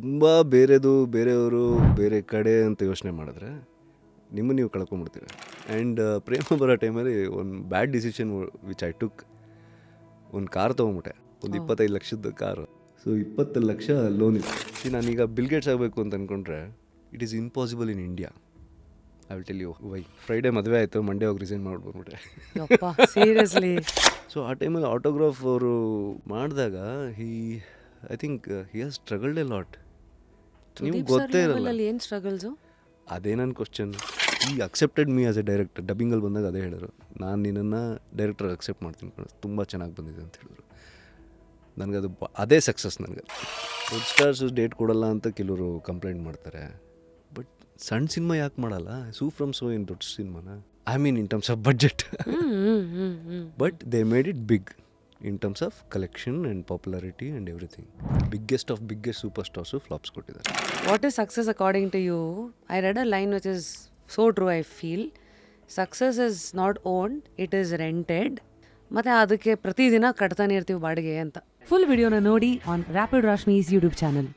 ತುಂಬ ಬೇರೆಯವರು ಬೇರೆ ಕಡೆ ಅಂತ ಯೋಚನೆ ಮಾಡಿದ್ರೆ ನಿಮ್ಮನ್ನು ನೀವು ಕಳ್ಕೊಂಬಿಡ್ತೀರ. ಆ್ಯಂಡ್ ಪ್ರೇಮ ಬರೋ ಟೈಮಲ್ಲಿ ಒಂದು ಬ್ಯಾಡ್ ಡಿಸಿಷನ್ ವಿಚ್ ಐ ಟುಕ್, ಒಂದು ಕಾರ್ ತೊಗೊಂಬಿಟ್ಟೆ, ಒಂದು 25 ಲಕ್ಷದ ಕಾರು. ಸೊ 20 ಲಕ್ಷ ಲೋನ್ ಇದೆ. ನಾನೀಗ ಬಿಲ್ಗೇಟ್ಸ್ ಆಗಬೇಕು ಅಂತ ಅಂದ್ಕೊಂಡ್ರೆ it is impossible in India. I will tell you why. Friday ಮದುವೆ ಆಯಿತು, ಮಂಡೇ ಹೋಗಿ ರಿಸೈನ್ ಮಾಡ್ಬಿಟ್ಬಿಟ್ಟೆ. ಸೀರಿಯಸ್ಲಿ. ಸೊ ಆ ಟೈಮಲ್ಲಿ ಆಟೋಗ್ರಾಫ್ ಅವರು ಮಾಡಿದಾಗ I think he has struggled a lot. ನೀವು ಗೊತ್ತೇ ಇರಲ್ಲ ಏನು ಸ್ಟ್ರಗಲ್ಸು. ಅದೇ ನನ್ನ question. He accepted me as a director. ಡಬ್ಬಿಂಗಲ್ಲಿ ಬಂದಾಗ ಅದೇ ಹೇಳಿದ್ರು, ನಾನು ನಿನ್ನನ್ನು ಡೈರೆಕ್ಟರ್ ಅಕ್ಸೆಪ್ಟ್ ಮಾಡ್ತೀನಿ ಕಣ, ತುಂಬ ಚೆನ್ನಾಗಿ ಬಂದಿದೆ ಅಂತ ಹೇಳಿದ್ರು. ನನಗದು ಅದೇ ಸಕ್ಸಸ್. ನನಗೆ ದೊಡ್ಡ ಸ್ಟಾರ್ಸು ಡೇಟ್ ಕೊಡಲ್ಲ ಅಂತ ಕೆಲವರು ಕಂಪ್ಲೇಂಟ್ ಮಾಡ್ತಾರೆ. ಬಟ್ ಸಣ್ಣ ಸಿನಿಮಾ ಯಾಕೆ ಮಾಡಲ್ಲ? ಸೂ ಫ್ರಮ್ ಸೋ ಏನು ದೊಡ್ಡ ಸಿನಿಮಾನ, I mean in terms of budget. But they made it big in terms of collection and popularity and everything. Biggest super stars flops ಕೊಟ್ಟಿದ್ದಾರೆ. What is success according to you? I read a line which is so true. I feel success is not owned, it is rented. ಮತ್ತು ಅದಕ್ಕೆ ಪ್ರತಿದಿನ ಕಟ್ತಾನೆ ಇರ್ತೀವಿ ಬಾಡಿಗೆ ಅಂತ. Full ವಿಡಿಯೋನ ನೋಡಿ on rapid ರಾಶ್ಮೀಸ್ YouTube channel.